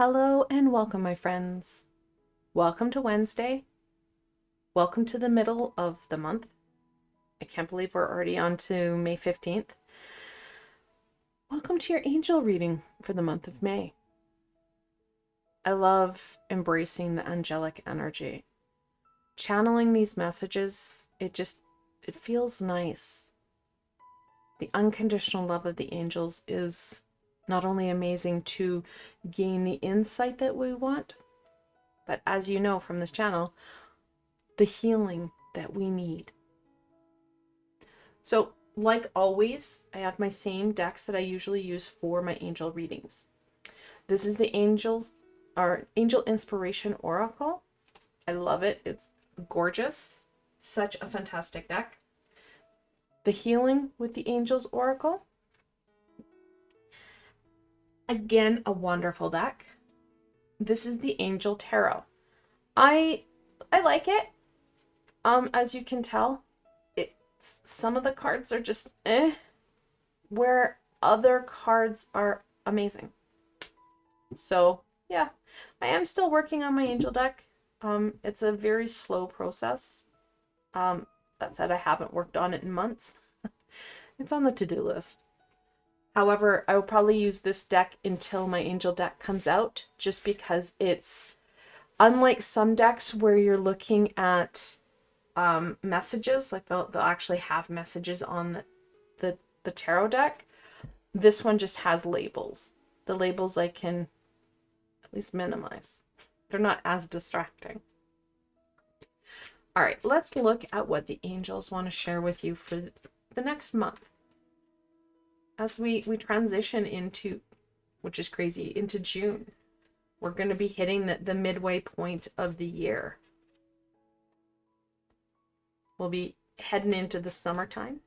Hello and welcome, my friends. Welcome to Wednesday. Welcome to the middle of the month. I can't believe we're already on to May 15th. Welcome to your angel reading for the month of May. I love embracing the angelic energy. Channeling these messages, it feels nice. The unconditional love of the angels is not only amazing to gain the insight that we want, but as you know from this channel, the healing that we need. So, like always, I have my same decks that I usually use for my angel readings. This is the Angel Inspiration Oracle. I love it. It's gorgeous. Such a fantastic deck. The Healing with the Angels Oracle. Again, a wonderful deck. This is the Angel Tarot. I like it. As you can tell, some of the cards are just where other cards are amazing. So yeah, I am still working on my angel deck. It's a very slow process. That said, I haven't worked on it in months. It's on the to-do list. However, I will probably use this deck until my angel deck comes out, just because it's unlike some decks where you're looking at messages, like they'll actually have messages on the tarot deck. This one just has labels. The labels I can at least minimize. They're not as distracting. All right, let's look at what the angels want to share with you for the next month. As we transition into, which is crazy, into June, we're going to be hitting the midway point of the year. We'll be heading into the summertime.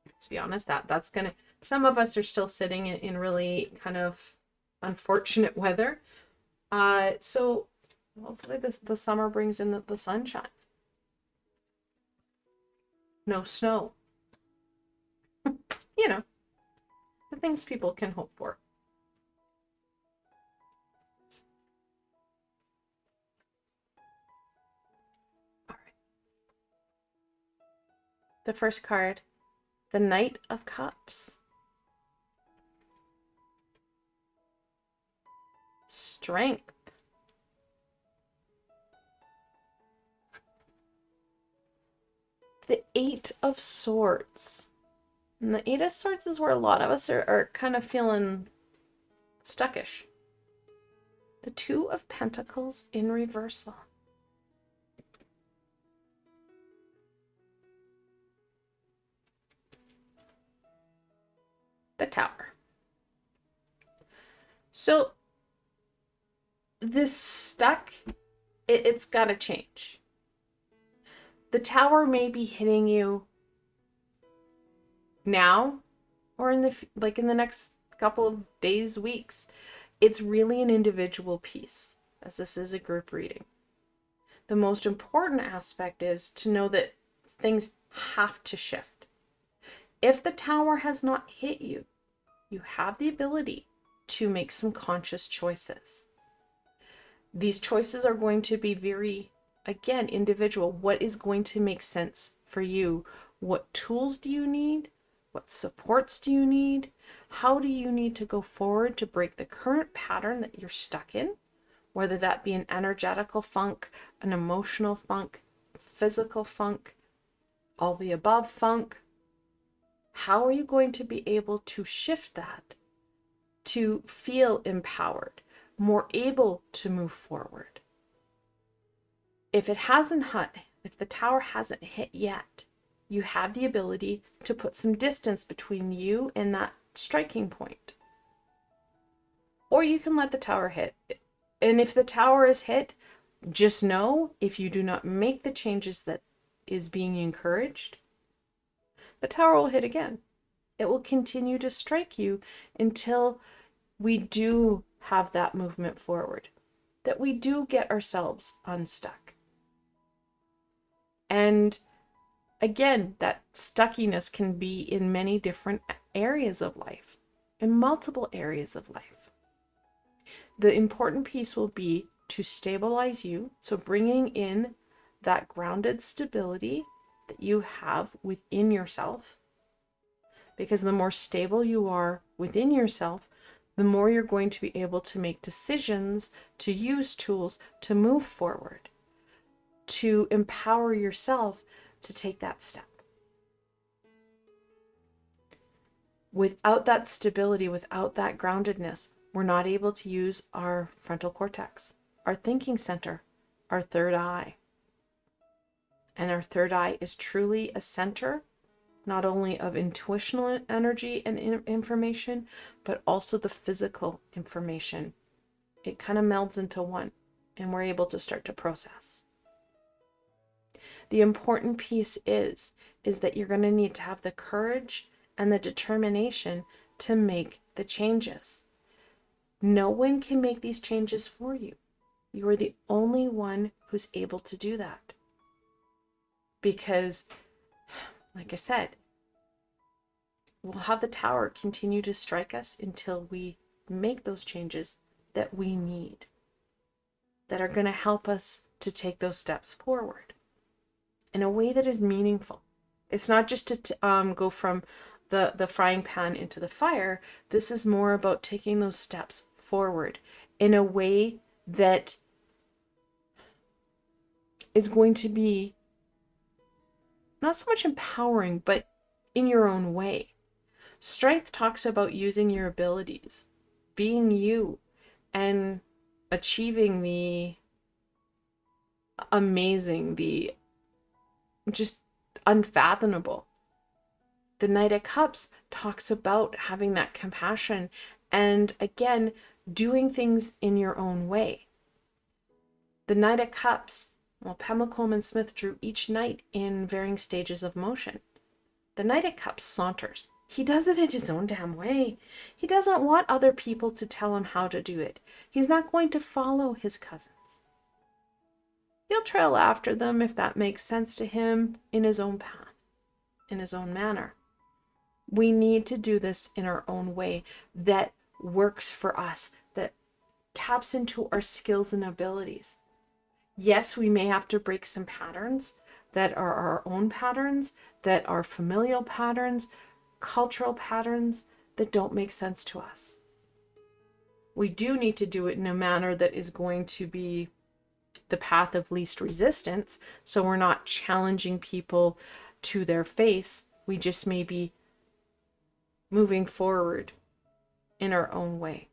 Let's be honest, that's going to, some of us are still sitting in really kind of unfortunate weather. So hopefully the summer brings in the sunshine. No snow. You know, the things people can hope for. All right. The first card, the Knight of Cups. Strength. The Eight of Swords. And the Eight of Swords is where a lot of us are kind of feeling stuckish. The Two of Pentacles in reversal. The Tower. So this stuck, it's got to change. The Tower may be hitting you now or in the next couple of days, weeks. It's really an individual piece, as this is a group reading. The most important aspect is to know that things have to shift. If the Tower has not hit you, you have the ability to make some conscious choices. These choices are going to be very, again, individual. What is going to make sense for you? What tools do you need? What supports do you need? How do you need to go forward to break the current pattern that you're stuck in? Whether that be an energetical funk, an emotional funk, physical funk, all the above funk. How are you going to be able to shift that to feel empowered, more able to move forward? If the Tower hasn't hit yet, you have the ability to put some distance between you and that striking point. Or you can let the Tower hit. And if the Tower is hit, just know if you do not make the changes that is being encouraged, the Tower will hit again. It will continue to strike you until we do have that movement forward, that we do get ourselves unstuck. And again, that stuckiness can be in many different areas of life, in multiple areas of life. The important piece will be to stabilize you. So bringing in that grounded stability that you have within yourself, because the more stable you are within yourself, the more you're going to be able to make decisions, to use tools, to move forward, to empower yourself to take that step. Without that stability, without that groundedness, we're not able to use our frontal cortex, our thinking center, our third eye. And our third eye is truly a center, not only of intuitional energy and information, but also the physical information. It kind of melds into one, and we're able to start to process. The important piece is that you're going to need to have the courage and the determination to make the changes. No one can make these changes for you. You are the only one who's able to do that. Because, like I said, we'll have the tower continue to strike us until we make those changes that we need, that are going to help us to take those steps forward in a way that is meaningful. It's not just to go from the frying pan into the fire. This is more about taking those steps forward in a way that is going to be not so much empowering, but in your own way. Strength talks about using your abilities, being you, and achieving the amazing, the just unfathomable. The Knight of Cups talks about having that compassion and, again, doing things in your own way. The Knight of Cups, well, Pamela Coleman Smith drew each knight in varying stages of motion. The Knight of Cups saunters. He does it in his own damn way. He doesn't want other people to tell him how to do it. He's not going to follow his cousins. He'll trail after them if that makes sense to him in his own path, in his own manner. We need to do this in our own way that works for us, that taps into our skills and abilities. Yes, we may have to break some patterns that are our own patterns, that are familial patterns, cultural patterns that don't make sense to us. We do need to do it in a manner that is going to be the path of least resistance, so we're not challenging people to their face. We just may be moving forward in our own way.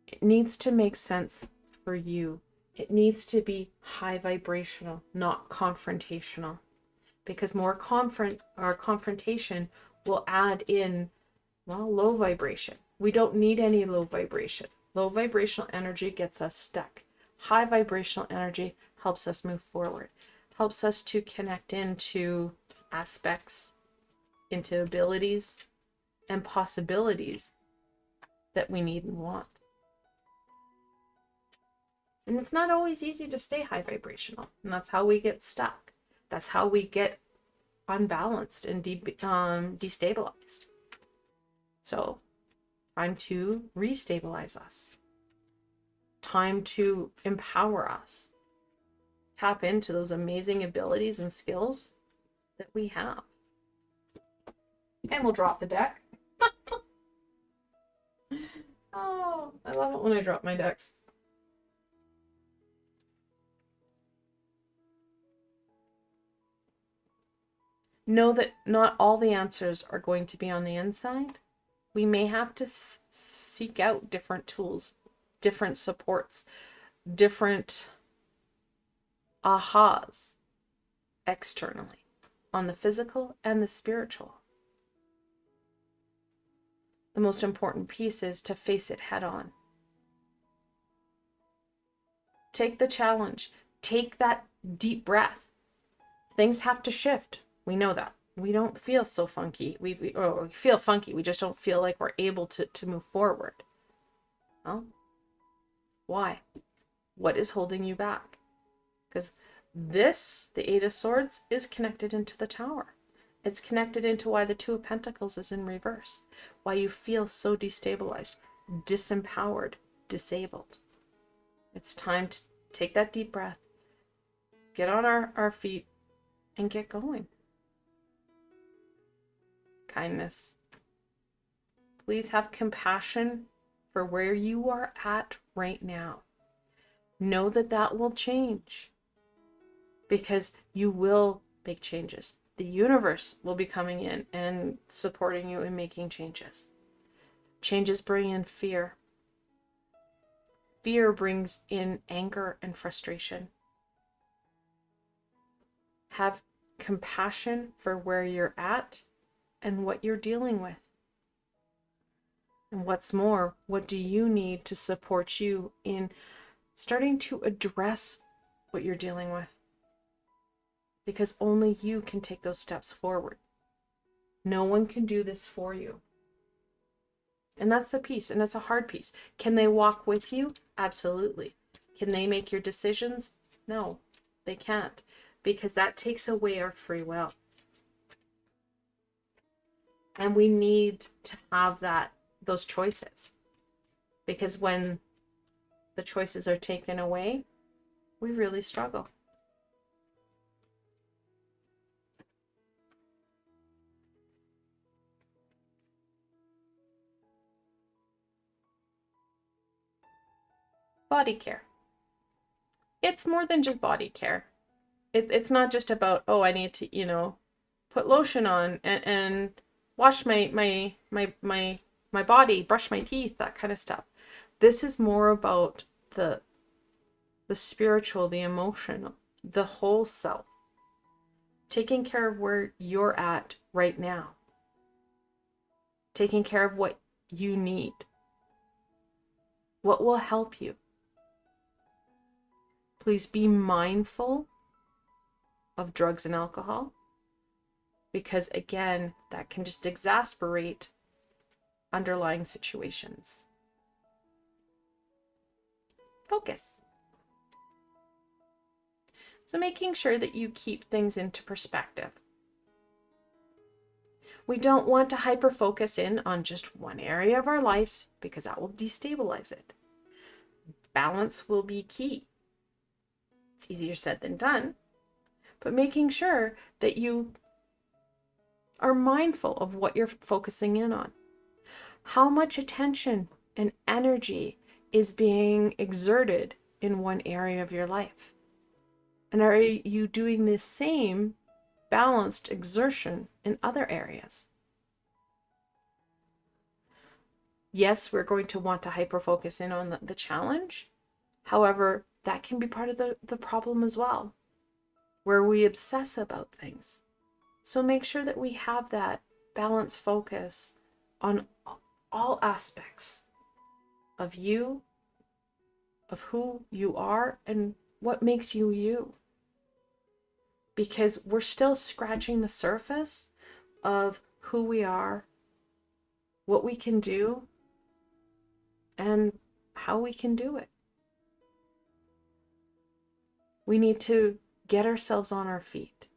It needs to make sense for you. It needs to be high vibrational, not confrontational, because more confrontation will add in, well, low vibration. We don't need any low vibration. Low vibrational energy gets us stuck. High vibrational energy helps us move forward, helps us to connect into aspects, into abilities and possibilities that we need and want. And it's not always easy to stay high vibrational, and that's how we get stuck. That's how we get unbalanced and destabilized. So, time to restabilize us. Time to empower us. Tap into those amazing abilities and skills that we have. And we'll drop the deck. Oh, I love it when I drop my decks. Know that not all the answers are going to be on the inside. We may have to seek out different tools, different supports, different ahas externally on the physical and the spiritual. The most important piece is to face it head on. Take the challenge. Take that deep breath. Things have to shift. We know that. We don't feel so funky. We feel funky. We just don't feel like we're able to move forward. Well, why? What is holding you back? Because this, the Eight of Swords, is connected into the Tower. It's connected into why the Two of Pentacles is in reverse, why you feel so destabilized, disempowered, disabled. It's time to take that deep breath, get on our feet, and get going. Kindness. Please have compassion for where you are at right now. Know that that will change, because you will make changes. The universe will be coming in and supporting you in making changes. Changes bring in fear. Fear brings in anger and frustration. Have compassion for where you're at and what you're dealing with. And what's more, what do you need to support you in starting to address what you're dealing with? Because only you can take those steps forward. No one can do this for you. And that's the piece, and it's a hard piece. Can they walk with you? Absolutely. Can they make your decisions? No, they can't, because that takes away our free will. And we need to have those choices, because when the choices are taken away, we really struggle. Body care. It's more than just body care. It's not just about, oh, I need to, put lotion on and wash my body, brush my teeth, that kind of stuff. This is more about the spiritual, the emotional, the whole self. Taking care of where you're at right now. Taking care of what you need. What will help you. Please be mindful of drugs and alcohol, because again, that can just exacerbate underlying situations. Focus. So making sure that you keep things into perspective. We don't want to hyper-focus in on just one area of our lives, because that will destabilize it. Balance will be key. It's easier said than done, but making sure that you are mindful of what you're focusing in on. How much attention and energy is being exerted in one area of your life? And are you doing the same balanced exertion in other areas? Yes, we're going to want to hyper-focus in on the challenge. However, that can be part of the problem as well, where we obsess about things. So make sure that we have that balanced focus on all aspects of you, of who you are, and what makes you you. Because we're still scratching the surface of who we are, what we can do, and how we can do it. We need to get ourselves on our feet.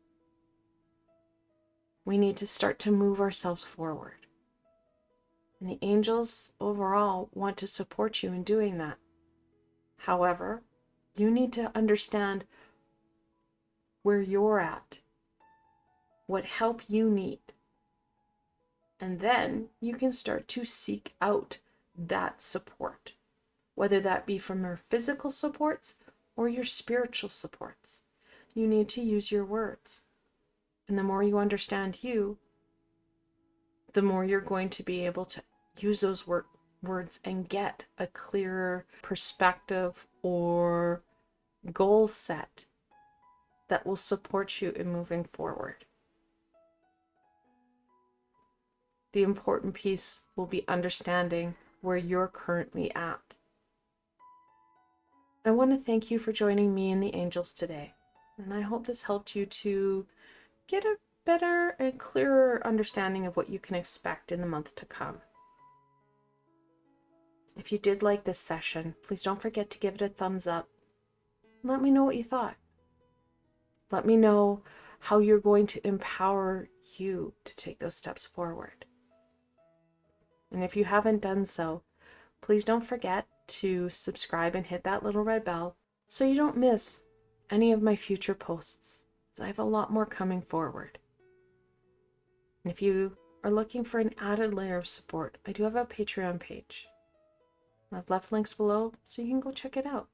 We need to start to move ourselves forward. And the angels overall want to support you in doing that. However, you need to understand where you're at, what help you need. And then you can start to seek out that support, whether that be from your physical supports or your spiritual supports. You need to use your words. And the more you understand you, the more you're going to be able to use those words and get a clearer perspective or goal set that will support you in moving forward. The important piece will be understanding where you're currently at. I want to thank you for joining me and the angels today, and I hope this helped you to get a better and clearer understanding of what you can expect in the month to come. If you did like this session, please don't forget to give it a thumbs up. Let me know what you thought. Let me know how you're going to empower you to take those steps forward. And if you haven't done so, please don't forget to subscribe and hit that little red bell so you don't miss any of my future posts. I have a lot more coming forward. And if you are looking for an added layer of support, I do have a Patreon page. I've left links below so you can go check it out.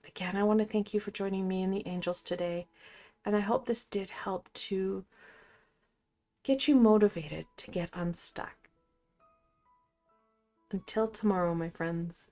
Again, I want to thank you for joining me and the angels today, and I hope this did help to get you motivated to get unstuck. Until tomorrow, my friends.